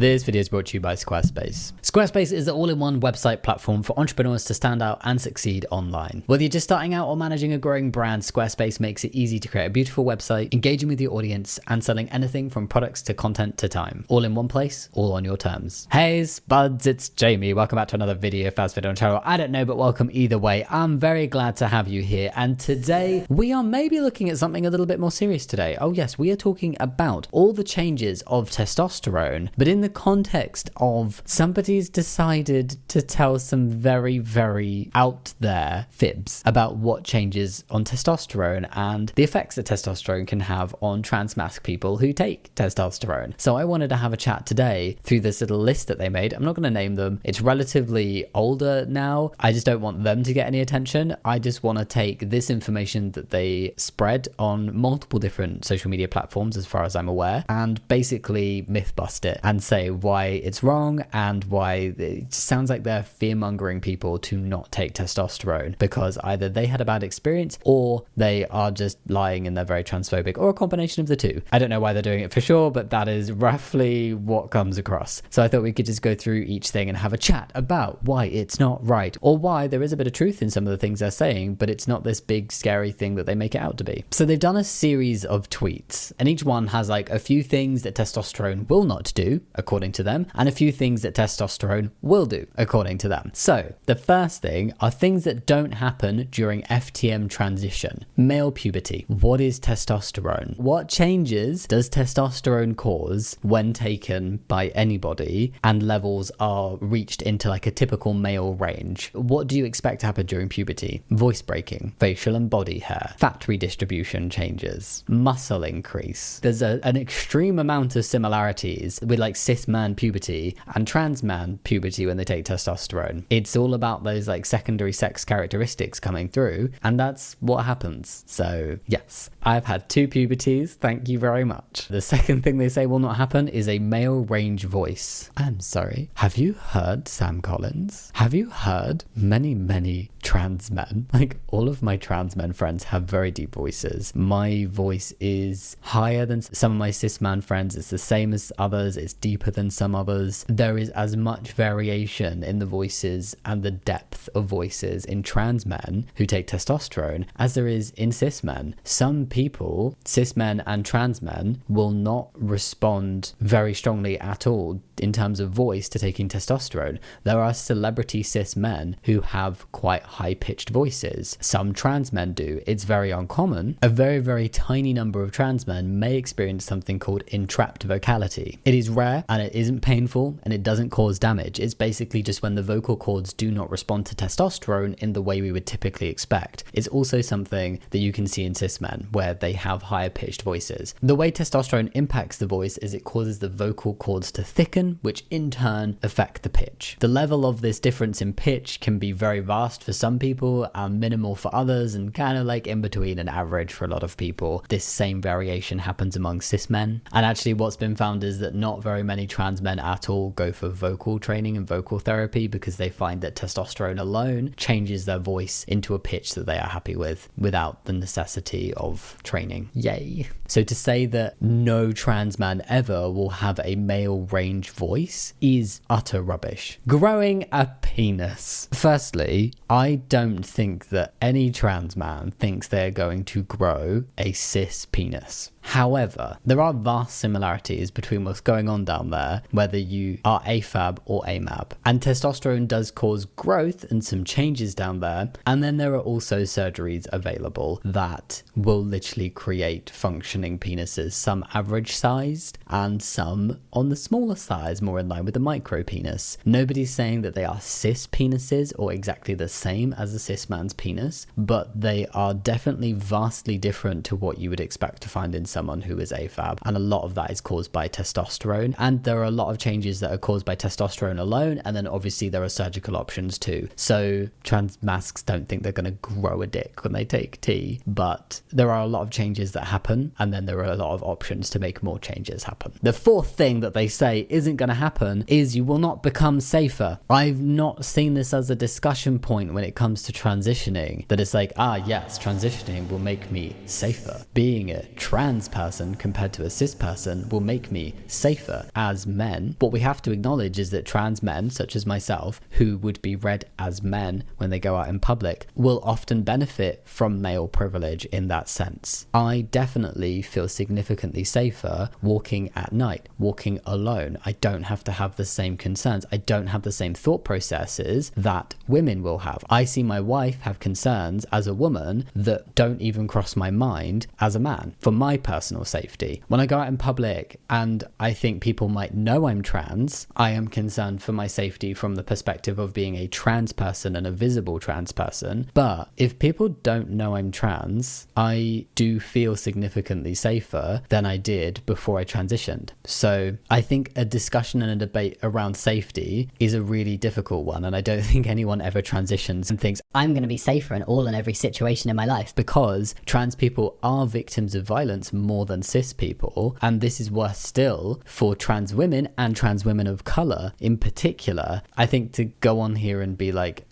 This video is brought to you by Squarespace. Squarespace is the all-in-one website platform for entrepreneurs to stand out and succeed online. Whether you're just starting out or managing a growing brand, Squarespace makes it easy to create a beautiful website, engaging with your audience, and selling anything from products to content to time. All in one place, all on your terms. Hey buds, it's Jamie. Welcome back to another fast video on the channel. I don't know, but welcome either way. I'm very glad to have you here. And today we are maybe looking at something a little bit more serious today. Oh yes, we are talking about all the changes of testosterone, but in the context of somebody's decided to tell some very, very out there fibs about what changes on testosterone and the effects that testosterone can have on trans masc people who take testosterone. So I wanted to have a chat today through this little list that they made. I'm not going to name them. It's relatively older now. I just don't want them to get any attention. I just want to take this information that they spread on multiple different social media platforms, as far as I'm aware, and basically myth bust it and say why it's wrong and why it sounds like they're fear-mongering people to not take testosterone because either they had a bad experience or they are just lying and they're very transphobic, or a combination of the two. I don't know why they're doing it for sure, but that is roughly what comes across. So I thought we could just go through each thing and have a chat about why it's not right, or why there is a bit of truth in some of the things they're saying, but it's not this big scary thing that they make it out to be. So they've done a series of tweets, and each one has like a few things that testosterone will not do, according to them, and a few things that testosterone will do, according to them. So the first thing are things that don't happen during FTM transition. Male puberty. What is testosterone? What changes does testosterone cause when taken by anybody and levels are reached into like a typical male range? What do you expect to happen during puberty? Voice breaking, facial and body hair, fat redistribution changes, muscle increase. There's an extreme amount of similarities with like cis man puberty and trans man puberty when they take testosterone. It's all about those like secondary sex characteristics coming through, and that's what happens. So yes, I've had 2 puberties, thank you very much. The second thing they say will not happen is a male range voice. I'm sorry, have you heard Sam Collins? Have you heard many trans men? Like, all of my trans men friends have very deep voices. My voice is higher than some of my cis man friends. It's the same as others. It's deeper than some others. There is as much variation in the voices and the depth of voices in trans men who take testosterone as there is in cis men. Some people, cis men and trans men, will not respond very strongly at all in terms of voice to taking testosterone. There are celebrity cis men who have quite high-pitched voices. Some trans men do. It's very uncommon. A very, very tiny number of trans men may experience something called entrapped vocality. It is rare and it isn't painful and it doesn't cause damage. It's basically just when the vocal cords do not respond to testosterone in the way we would typically expect. It's also something that you can see in cis men where they have higher pitched voices. The way testosterone impacts the voice is it causes the vocal cords to thicken, which in turn affect the pitch. The level of this difference in pitch can be very vast for some people and minimal for others, and kind of like in between and average for a lot of people. This same variation happens among cis men. And actually what's been found is that not very many trans men at all go for vocal training and vocal therapy because they find that testosterone alone changes their voice into a pitch that they are happy with without the necessity of training. Yay. So to say that no trans man ever will have a male range voice is utter rubbish. Growing a penis. Firstly, I don't think that any trans man thinks they're going to grow a cis penis. However, there are vast similarities between what's going on down there, whether you are AFAB or AMAB. And testosterone does cause growth and some changes down there. And then there are also surgeries available that will literally create functioning penises, some average sized and some on the smaller size, more in line with the micro penis. Nobody's saying that they are cis penises or exactly the same as a cis man's penis, but they are definitely vastly different to what you would expect to find in someone who is AFAB, and a lot of that is caused by testosterone, and there are a lot of changes that are caused by testosterone alone, and then obviously there are surgical options too. So trans mascs don't think they're going to grow a dick when they take T, but there are a lot of changes that happen, and then there are a lot of options to make more changes happen. The fourth thing that they say isn't going to happen is you will not become safer. I've not seen this as a discussion point when it comes to transitioning, that it's like, yes, transitioning will make me safer. Being a trans trans person compared to a cis person will make me safer as men. What we have to acknowledge is that trans men, such as myself, who would be read as men when they go out in public, will often benefit from male privilege in that sense. I definitely feel significantly safer walking at night, walking alone. I don't have to have the same concerns. I don't have the same thought processes that women will have. I see my wife have concerns as a woman that don't even cross my mind as a man for my personal safety. When I go out in public and I think people might know I'm trans, I am concerned for my safety from the perspective of being a trans person and a visible trans person. But if people don't know I'm trans, I do feel significantly safer than I did before I transitioned. So I think a discussion and a debate around safety is a really difficult one, and I don't think anyone ever transitions and thinks I'm going to be safer in all and every situation in my life. Because trans people are victims of violence more than cis people, and this is worse still for trans women and trans women of colour in particular. I think to go on here and be like,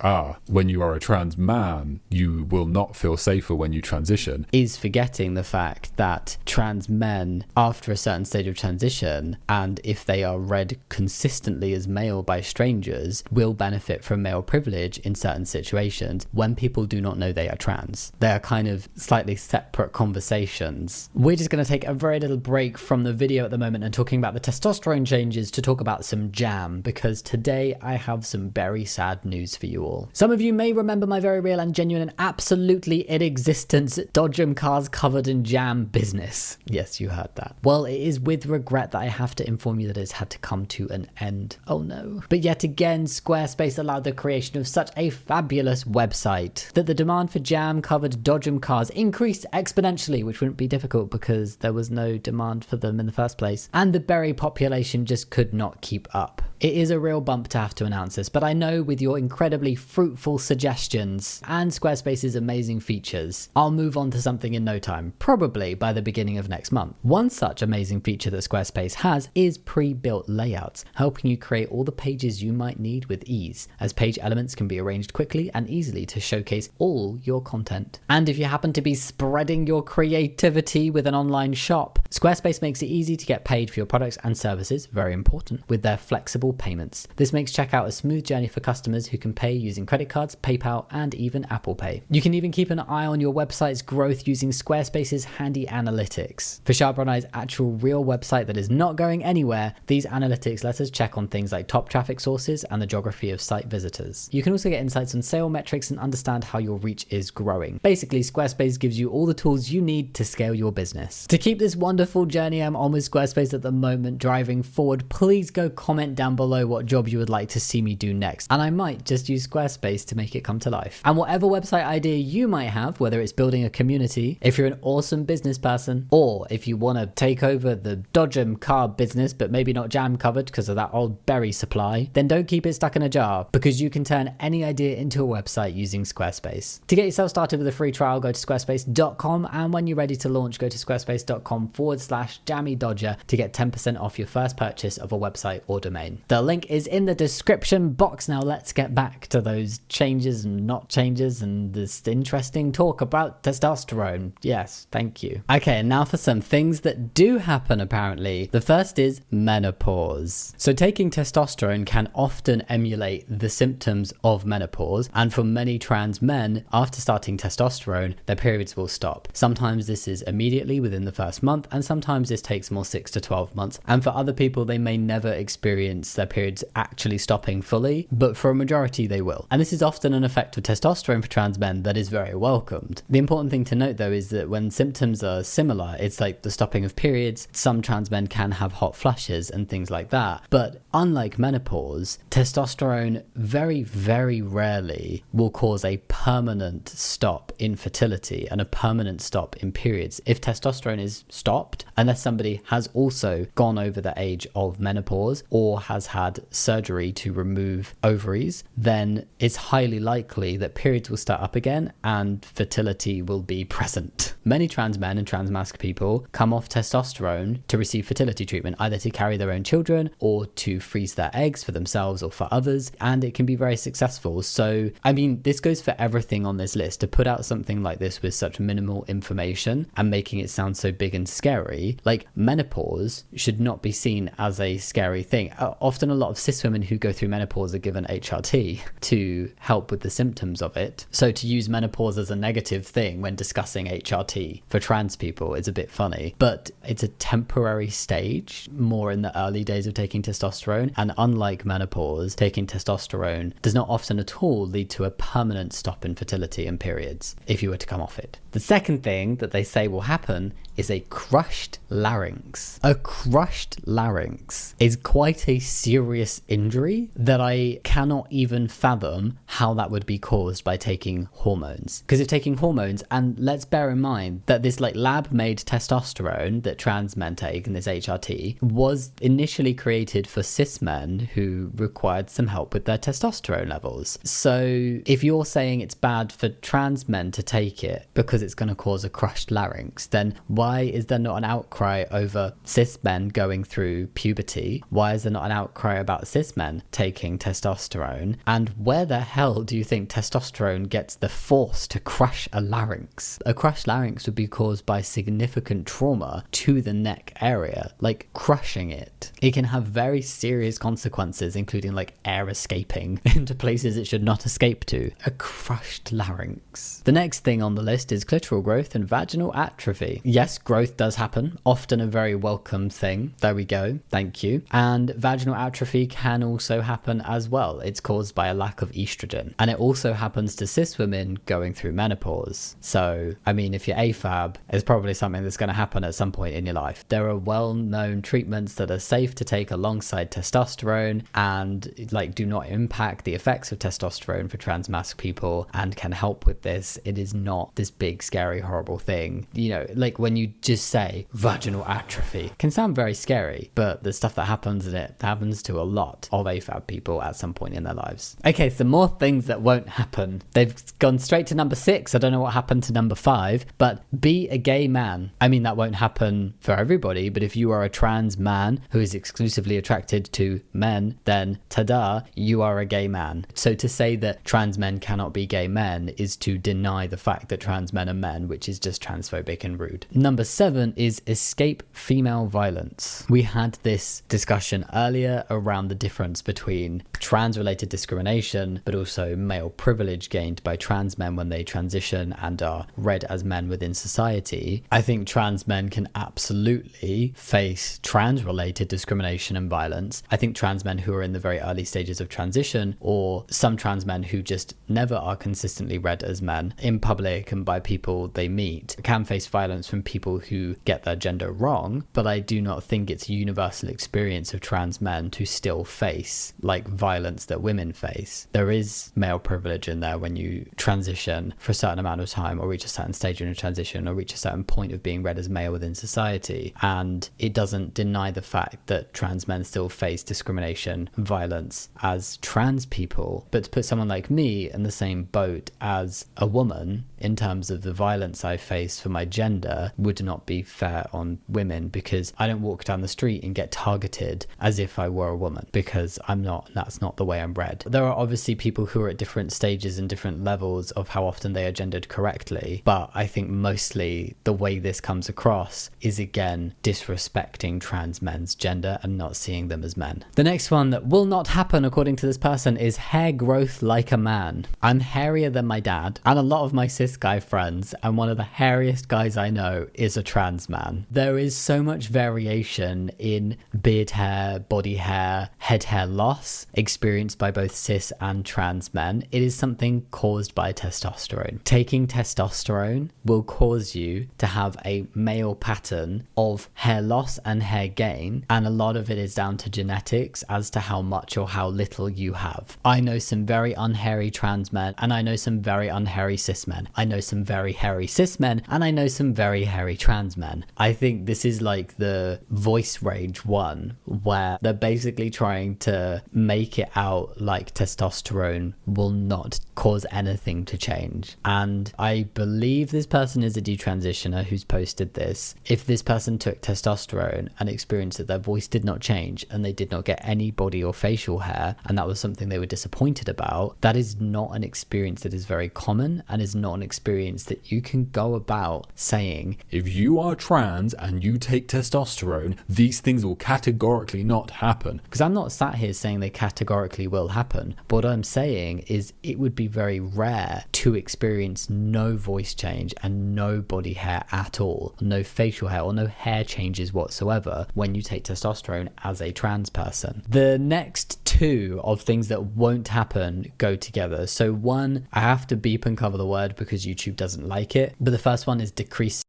when you are a trans man, you will not feel safer when you transition, is forgetting the fact that trans men, after a certain stage of transition, and if they are read consistently as male by strangers, will benefit from male privilege in certain situations when people do not know they are trans. They are kind of slightly separate conversations. We're just going to take a very little break from the video at the moment and talking about the testosterone changes to talk about some jam, because today I have some very sad news for you all. Some of you may remember my very real and genuine and absolutely in existence Dodgem cars covered in jam business. Yes, you heard that. Well, it is with regret that I have to inform you that it's had to come to an end. Oh no. But yet again, Squarespace allowed the creation of such a fabulous website that the demand for jam covered Dodgem cars increased exponentially, which wouldn't be difficult because there was no demand for them in the first place, and the berry population just could not keep up. It is a real bump to have to announce this, but I know with your incredibly fruitful suggestions and Squarespace's amazing features, I'll move on to something in no time, probably by the beginning of next month. One such amazing feature that Squarespace has is pre-built layouts, helping you create all the pages you might need with ease, as page elements can be arranged quickly and easily to showcase all your content. And if you happen to be spreading your creativity with an online shop, Squarespace makes it easy to get paid for your products and services, very important, with their flexible payments. This makes checkout a smooth journey for customers who can pay using credit cards, PayPal, and even Apple Pay. You can even keep an eye on your website's growth using Squarespace's handy analytics. For Sharp Eye's actual real website that is not going anywhere, these analytics let us check on things like top traffic sources and the geography of site visitors. You can also get insights on sale metrics and understand how your reach is growing. Basically, Squarespace gives you all the tools you need to scale your business. To keep this wonderful journey I'm on with Squarespace at the moment driving forward, please go comment down below what job you would like to see me do next, and I might just use Squarespace to make it come to life. And whatever website idea you might have, whether it's building a community, if you're an awesome business person, or if you want to take over the Dodgem car business but maybe not jam covered because of that old berry supply, then don't keep it stuck in a jar, because you can turn any idea into a website using Squarespace. To get yourself started with a free trial, go to squarespace.com, and when you're ready to launch, go to squarespace.com/Jammidodger to get 10% off your first purchase of a website or domain. The link is in the description box. Now let's get back to those changes and not changes and this interesting talk about testosterone. Yes, thank you. Okay, now for some things that do happen apparently. The first is menopause. So taking testosterone can often emulate the symptoms of menopause, and for many trans men, after starting testosterone, their periods will stop. Sometimes this is immediately within the first month, and sometimes this takes more 6 to 12 months. And for other people, they may never experience their periods actually stopping fully, but for a majority they will. And this is often an effect of testosterone for trans men that is very welcomed. The important thing to note though is that when symptoms are similar, it's like the stopping of periods, some trans men can have hot flushes and things like that. But unlike menopause, testosterone very, very rarely will cause a permanent stop in fertility and a permanent stop in periods if testosterone is stopped, unless somebody has also gone over the age of menopause or has had surgery to remove ovaries, then it's highly likely that periods will start up again and fertility will be present. Many trans men and trans masc people come off testosterone to receive fertility treatment, either to carry their own children or to freeze their eggs for themselves or for others, and it can be very successful. So, I mean, this goes for everything on this list. To put out something like this with such minimal information and making it sound so big and scary, like menopause should not be seen as a scary thing. Often a lot of cis women who go through menopause are given HRT to help with the symptoms of it. So to use menopause as a negative thing when discussing HRT for trans people is a bit funny, but it's a temporary stage, more in the early days of taking testosterone. And unlike menopause, taking testosterone does not often at all lead to a permanent stop in fertility and periods if you were to come off it. The second thing that they say will happen is a crushed larynx. A crushed larynx is quite a serious injury that I cannot even fathom how that would be caused by taking hormones. Because if taking hormones, and let's bear in mind that this like lab-made testosterone that trans men take, and this HRT, was initially created for cis men who required some help with their testosterone levels. So if you're saying it's bad for trans men to take it because it's going to cause a crushed larynx, then why is there not an outcry over cis men going through puberty? Why is there not an outcry about cis men taking testosterone? And where the hell do you think testosterone gets the force to crush a larynx? A crushed larynx would be caused by significant trauma to the neck area, like crushing it. It can have very serious consequences, including like air escaping into places it should not escape to. A crushed larynx. The next thing on the list is clitoral growth and vaginal atrophy. Yes, growth does happen, often a very welcome thing. There we go, thank you. And vaginal atrophy can also happen as well. It's caused by a lack of estrogen. And it also happens to cis women going through menopause. So, I mean, if you're AFAB, it's probably something that's going to happen at some point in your life. There are well-known treatments that are safe to take alongside testosterone and like do not impact the effects of testosterone for trans masc people and can help with this. It is not this big, scary, horrible thing. You know, like when you just say vaginal atrophy, it can sound very scary, but the stuff that happens in it happens to a lot of AFAB people at some point in their lives. Okay, so more things that won't happen. They've gone straight to number 6. I don't know what happened to number 5, but be a gay man. I mean, that won't happen for everybody, but if you are a trans man who is exclusively attracted to men, then ta-da, you are a gay man. So to say that trans men cannot be gay men is to deny the fact that trans men are men, which is just transphobic and rude. Number 7 is escape female violence. We had this discussion earlier around the difference between trans-related discrimination, but also male privilege gained by trans men when they transition and are read as men within society. I think trans men can absolutely face trans-related discrimination and violence. I think trans men who are in the very early stages of transition, or some trans men who just never are consistently read as men in public and by people they meet, can face violence from people who get their gender wrong, but I do not think it's a universal experience of trans men to still face like violence that women face. There is male privilege in there when you transition for a certain amount of time or reach a certain stage in a transition or reach a certain point of being read as male within society, and it doesn't deny the fact that trans men still face discrimination and violence as trans people. But to put someone like me in the same boat as a woman in terms of the violence I face for my gender would not be fair on women, because I don't walk down the street and get targeted as if I were a woman, because I'm not. That's not the way I'm bred. There are obviously people who are at different stages and different levels of how often they are gendered correctly, but I think mostly the way this comes across is again disrespecting trans men's gender and not seeing them as men. The next one that will not happen according to this person is hair growth like a man. I'm hairier than my dad and a lot of my cis guy friends, and one of the hairiest guys I know is a trans man. There is so much variation in beard hair, body hair, head hair loss, experienced by both cis and trans men. It is something caused by testosterone. Taking testosterone will cause you to have a male pattern of hair loss and hair gain, and a lot of it is down to genetics as to how much or how little you have. I know some very unhairy trans men, and I know some very unhairy cis men. I know some very hairy cis men, and I know some very hairy trans men. I think this is like the voice range one, where they're basically trying to make it out like testosterone will not cause anything to change. And I believe this person is a detransitioner who's posted this. If this person took testosterone and experienced that their voice did not change and they did not get any body or facial hair, and that was something they were disappointed about, that is not an experience that is very common, and is not an experience that you can go about saying, if you are trans and you take testosterone, these things will categorically not happen. Because I'm not sat here saying they categorically will happen, but what I'm saying is it would be very rare to experience no voice change and no body hair at all, no facial hair or no hair changes whatsoever when you take testosterone as a trans person. The next two of things that won't happen go together. So one, I have to beep and cover the word because YouTube doesn't like it, but the first one is decrease,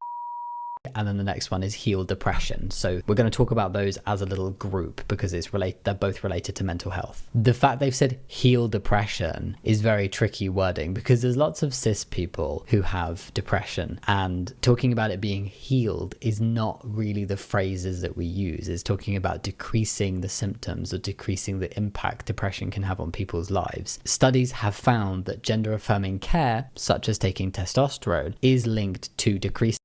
and then the next one is heal depression. So we're going to talk about those as a little group because they're both related to mental health. The fact they've said heal depression is very tricky wording because there's lots of cis people who have depression, and talking about it being healed is not really the phrases that we use. It's talking about decreasing the symptoms or decreasing the impact depression can have on people's lives. Studies have found that gender affirming care, such as taking testosterone, is linked to decrease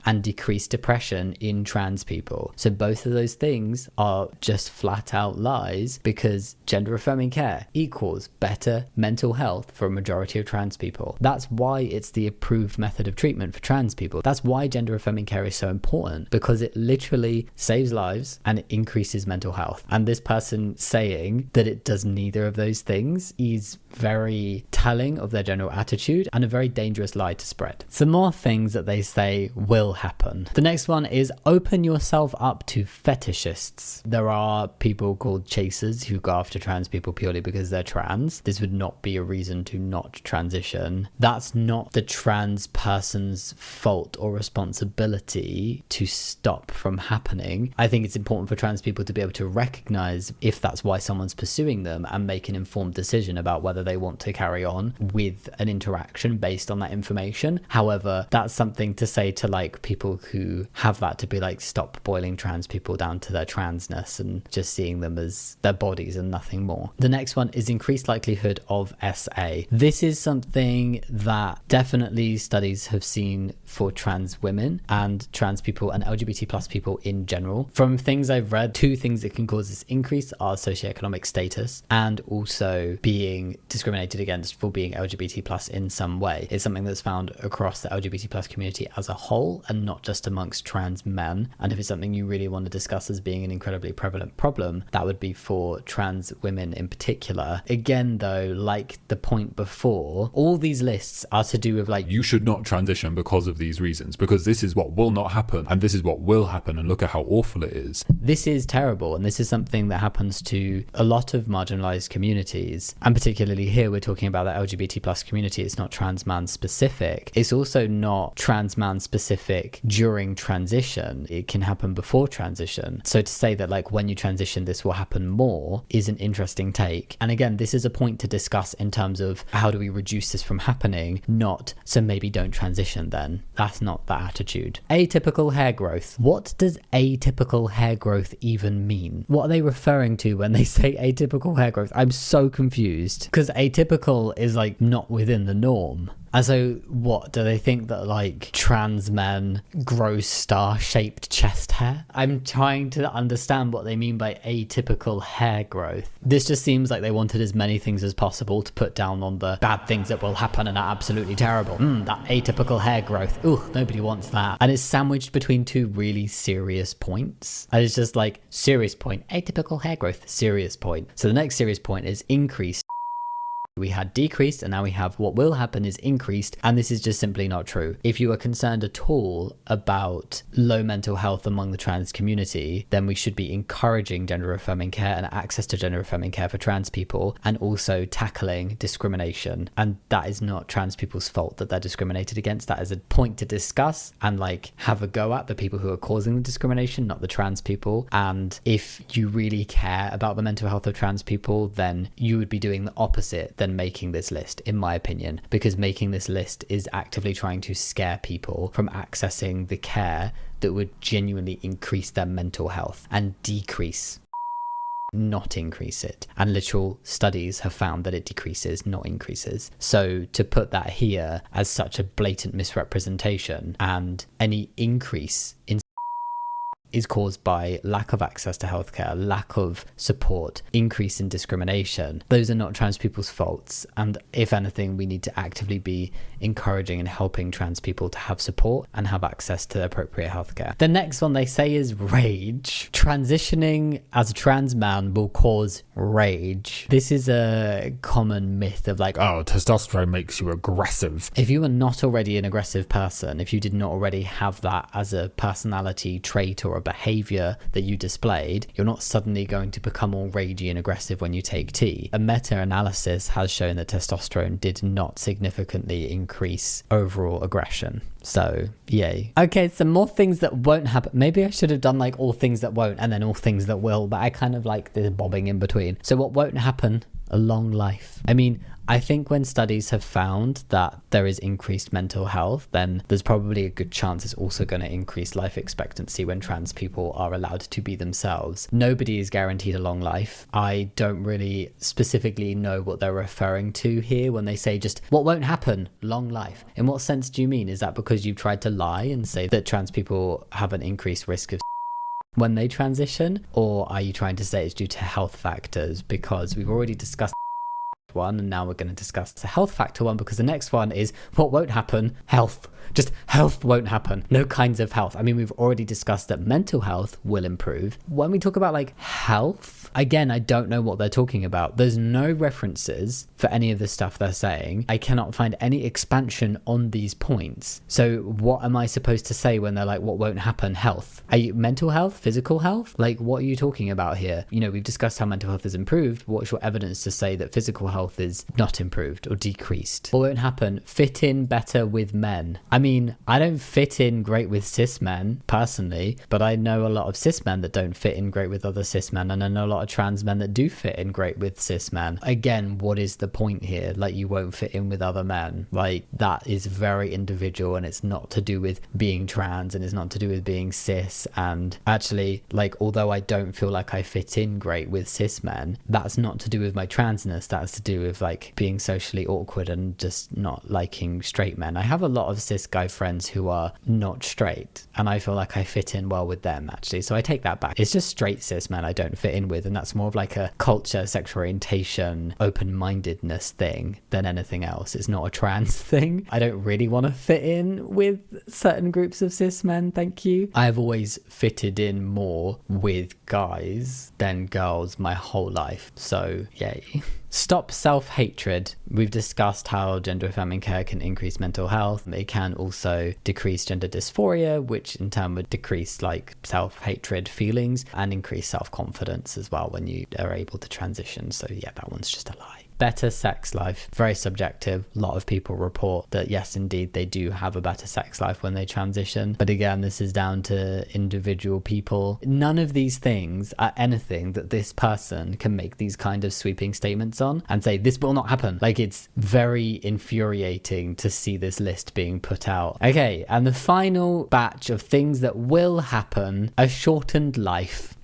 and decrease depression in trans people. So both of those things are just flat out lies, because gender affirming care equals better mental health for a majority of trans people. That's why it's the approved method of treatment for trans people. That's why gender affirming care is so important, because it literally saves lives and it increases mental health. And this person saying that it does neither of those things is very telling of their general attitude and a very dangerous lie to spread. Some more things that they say will happen. The next one is open yourself up to fetishists. There are people called chasers who go after trans people purely because they're trans. This would not be a reason to not transition. That's not the trans person's fault or responsibility to stop from happening. I think it's important for trans people to be able to recognize if that's why someone's pursuing them and make an informed decision about whether they want to carry on with an interaction based on that information. However, that's something to say to like people who have that, to be like, stop boiling trans people down to their transness and just seeing them as their bodies and nothing more. The next one is increased likelihood of SA. This is something that definitely studies have seen for trans women and trans people and LGBT plus people in general. From things I've read, two things that can cause this increase are socioeconomic status and also being discriminated against for being LGBT plus in some way. It's something that's found across the LGBT plus community as a whole and not just amongst trans men. And if it's something you really want to discuss as being an incredibly prevalent problem, that would be for trans women in particular. Again though, like the point before, all these lists are to do with like, you should not transition because of these reasons, because this is what will not happen and this is what will happen, and look at how awful it is. This is terrible, and this is something that happens to a lot of marginalized communities, and particularly here we're talking about the LGBT plus community. It's not trans man specific. It's also not trans man specific during transition. It can happen before transition. So to say that like when you transition this will happen more is an interesting take. And again, this is a point to discuss in terms of how do we reduce this from happening, not so maybe don't transition then. That's not the attitude. Atypical hair growth. What does atypical hair growth even mean? What are they referring to when they say atypical hair growth? I'm so confused, because atypical is like not within the norm. And so what, do they think that like trans men grow star-shaped chest hair? I'm trying to understand what they mean by atypical hair growth. This just seems like they wanted as many things as possible to put down on the bad things that will happen and are absolutely terrible. That atypical hair growth. Ooh, nobody wants that. And it's sandwiched between two really serious points. And it's just like, serious point, atypical hair growth, serious point. So the next serious point is increased We had decreased and now we have what will happen is increased, and this is just simply not true. If you are concerned at all about low mental health among the trans community, then we should be encouraging gender affirming care and access to gender affirming care for trans people, and also tackling discrimination. And that is not trans people's fault that they're discriminated against. That is a point to discuss and like have a go at the people who are causing the discrimination, not the trans people. And if you really care about the mental health of trans people, then you would be doing the opposite than making this list, in my opinion, because making this list is actively trying to scare people from accessing the care that would genuinely increase their mental health and decrease, not increase it. And literal studies have found that it decreases, not increases. So to put that here as such a blatant misrepresentation, and any increase in is caused by lack of access to healthcare, lack of support, increase in discrimination. Those are not trans people's faults. And if anything, we need to actively be encouraging and helping trans people to have support and have access to appropriate healthcare. The next one they say is rage. Transitioning as a trans man will cause rage. This is a common myth of like, Oh, testosterone makes you aggressive. if you are not already an aggressive person, if you did not already have that as a personality trait or a behavior that you displayed, you're not suddenly going to become all ragey and aggressive when you take tea. A meta-analysis has shown that testosterone did not significantly increase overall aggression. So, yay. Okay, some more things that won't happen. Maybe I should have done like all things that won't and then all things that will, but I kind of like this bobbing in between. So what won't happen? A long life. I mean, I think when studies have found that there is increased mental health, then there's probably a good chance it's also going to increase life expectancy when trans people are allowed to be themselves. Nobody is guaranteed a long life. I don't really specifically know what they're referring to here when they say just what won't happen, long life. In what sense do you mean? Is that because you've tried to lie and say that trans people have an increased risk of when they transition? Or are you trying to say it's due to health factors? Because we've already discussed one and now we're going to discuss the health factor one, because the next one is what won't happen. Health. Just health won't happen. No kinds of health. I mean, we've already discussed that mental health will improve. When we talk about like health, again, I don't know what they're talking about. There's no references for any of the stuff they're saying. I cannot find any expansion on these points. So what am I supposed to say when they're like, what won't happen? Health. Are you mental health? Physical health? Like, what are you talking about here? You know, we've discussed how mental health is improved. What's your evidence to say that physical health is not improved or decreased? What won't happen? Fit in better with men. I mean, I don't fit in great with cis men personally, but I know a lot of cis men that don't fit in great with other cis men, and I know a lot of trans men that do fit in great with cis men. Again, what is the point here? Like, you won't fit in with other men. Like, that is very individual, and it's not to do with being trans, and it's not to do with being cis. And actually, like, although I don't feel like I fit in great with cis men, that's not to do with my transness. That's to do with like being socially awkward and just not liking straight men. I have a lot of cis guy friends who are not straight, and I feel like I fit in well with them actually, so I take that back. It's just straight cis men I don't fit in with, and that's more of like a culture, sexual orientation, open-mindedness thing than anything else. It's not a trans thing. I don't really want to fit in with certain groups of cis men, thank you. I've always fitted in more with guys than girls my whole life, so yay. Stop self-hatred. We've discussed how gender affirming care can increase mental health. It can also decrease gender dysphoria, which in turn would decrease like self-hatred feelings and increase self-confidence as well when you are able to transition. So yeah, that one's just a lie. Better sex life. Very subjective. A lot of people report that yes, indeed, they do have a better sex life when they transition. But again, this is down to individual people. None of these things are anything that this person can make these kind of sweeping statements on and say, this will not happen. Like, it's very infuriating to see this list being put out. Okay, and the final batch of things that will happen: a shortened life.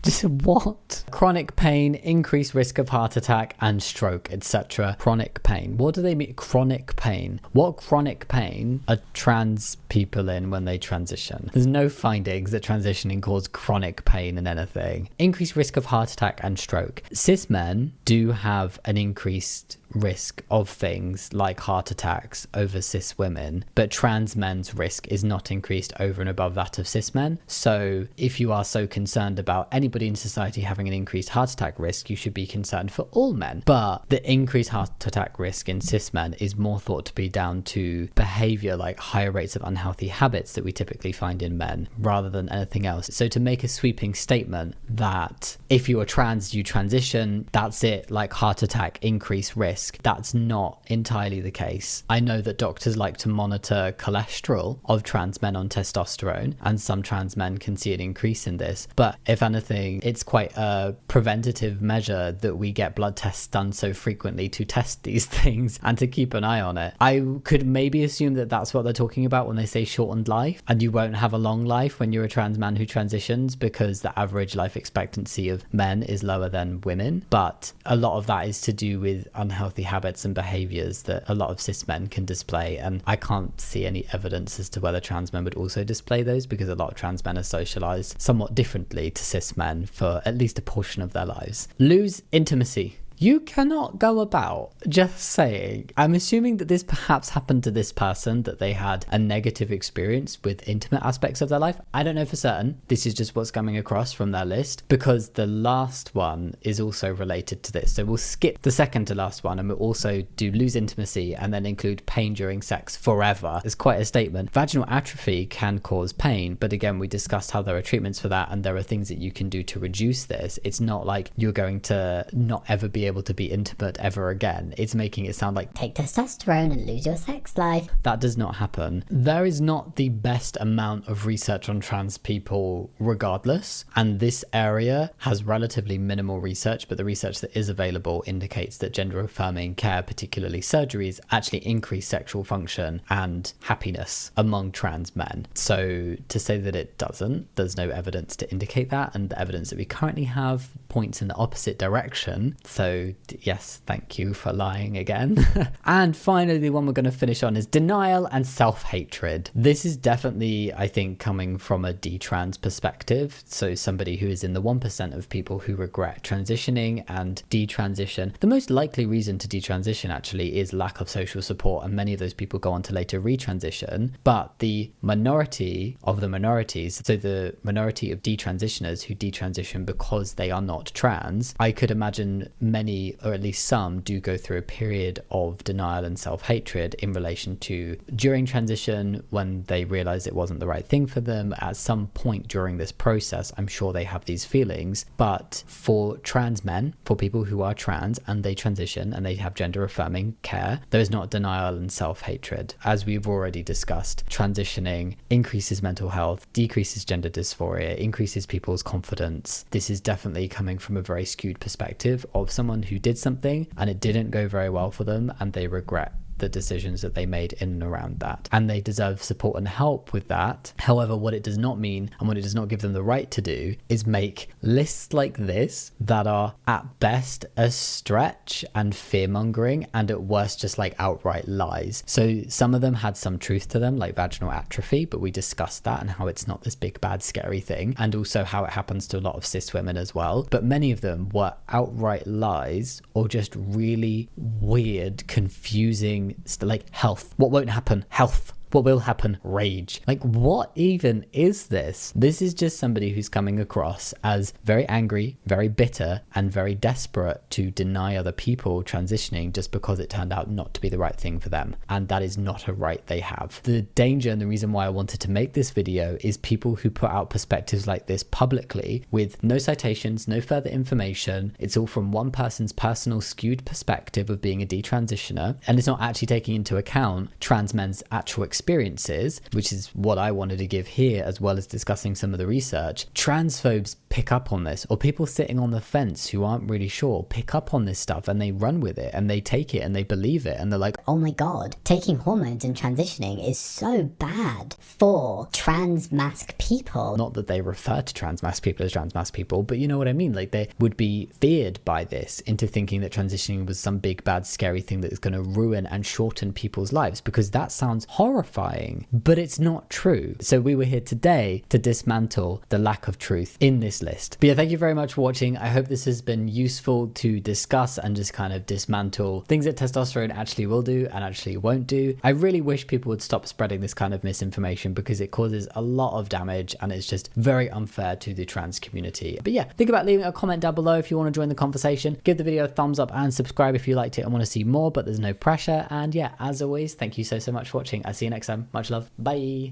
Just what? Chronic pain, increased risk of heart attack and stroke, etc. Chronic pain. What do they mean? Chronic pain. What chronic pain are trans people in when they transition? There's no findings that transitioning cause chronic pain in anything. Increased risk of heart attack and stroke. Cis men do have an increased risk of things like heart attacks over cis women, but trans men's risk is not increased over and above that of cis men. So if you are so concerned about anybody in society having an increased heart attack risk, you should be concerned for all men. But the increased heart attack risk in cis men is more thought to be down to behavior, like higher rates of unhealthy habits that we typically find in men, rather than anything else. So to make a sweeping statement that if you are trans, you transition, that's it, like heart attack, increased risk, that's not entirely the case. I know that doctors like to monitor cholesterol of trans men on testosterone, and some trans men can see an increase in this. But if anything, it's quite a preventative measure that we get blood tests done so frequently to test these things and to keep an eye on it. I could maybe assume that that's what they're talking about when they say shortened life, and you won't have a long life when you're a trans man who transitions because the average life expectancy of men is lower than women. But a lot of that is to do with unhealthy habits and behaviors that a lot of cis men can display, and I can't see any evidence as to whether trans men would also display those, because a lot of trans men are socialized somewhat differently to cis men for at least a portion of their lives. Lose intimacy. You cannot go about just saying, I'm assuming that this perhaps happened to this person, that they had a negative experience with intimate aspects of their life. I don't know for certain. This is just what's coming across from their list, because the last one is also related to this. So we'll skip the second to last one, and we'll also do lose intimacy and then include pain during sex forever. It's quite a statement. Vaginal atrophy can cause pain, but again, we discussed how there are treatments for that, and there are things that you can do to reduce this. It's not like you're going to not ever be able to be intimate ever again. It's making it sound like Take testosterone and lose your sex life. that does not happen. There is not the best amount of research on trans people regardless, and this area has relatively minimal research, but the research that is available indicates that gender affirming care, particularly surgeries, actually increase sexual function and happiness among trans men. So to say that it doesn't, there's no evidence to indicate that, and the evidence that we currently have points in the opposite direction. So yes, thank you for lying again. And finally, the one we're going to finish on is denial and self-hatred. This is definitely, I think, coming from a detrans perspective. So somebody who is in the 1% of people who regret transitioning and detransition. The most likely reason to detransition actually is lack of social support, and many of those people go on to later retransition. But the minority of the minorities, so the minority of detransitioners who detransition because they are not trans, I could imagine many, or at least some, do go through a period of denial and self-hatred in relation to during transition, when they realize it wasn't the right thing for them. At some point during this process, I'm sure they have these feelings. But for trans men, for people who are trans and they transition and they have gender affirming care, there is not denial and self-hatred. As we've already discussed, transitioning increases mental health, decreases gender dysphoria, increases people's confidence. This is definitely coming from a very skewed perspective of someone who did something and it didn't go very well for them, and they regret the decisions that they made in and around that, and they deserve support and help with that. However, what it does not mean, and what it does not give them the right to do, is make lists like this that are at best a stretch and fear-mongering, and at worst just like outright lies. So some of them had some truth to them, like vaginal atrophy, but we discussed that and how it's not this big bad scary thing, and also how it happens to a lot of cis women as well. But many of them were outright lies, or just really weird, confusing, like health. What won't happen? Health. What will happen? Rage. Like, what even is this? This is just somebody who's coming across as very angry, very bitter, and very desperate to deny other people transitioning just because it turned out not to be the right thing for them. And that is not a right they have. The danger, and the reason why I wanted to make this video, is people who put out perspectives like this publicly with no citations, no further information. It's all from one person's personal skewed perspective of being a detransitioner, and it's not actually taking into account trans men's actual experiences, which is what I wanted to give here, as well as discussing some of the research. Transphobes pick up on this, or people sitting on the fence who aren't really sure pick up on this stuff, and they run with it and they take it and they believe it, and they're like, oh my god, taking hormones and transitioning is so bad for trans masc people. Not that they refer to trans masc people as trans masc people, but you know what I mean, like they would be feared by this into thinking that transitioning was some big bad scary thing that is going to ruin and shorten people's lives, because that sounds horrifying. terrifying, but it's not true. So we were here today to dismantle the lack of truth in this list. But yeah, thank you very much for watching. I hope this has been useful to discuss and just kind of dismantle things that testosterone actually will do and actually won't do. I really wish people would stop spreading this kind of misinformation because it causes a lot of damage and it's just very unfair to the trans community. But yeah, think about leaving a comment down below if you want to join the conversation. Give the video a thumbs up and subscribe if you liked it and want to see more, but there's no pressure. And yeah, as always, thank you so much for watching. I'll see you next time. Much love. Bye.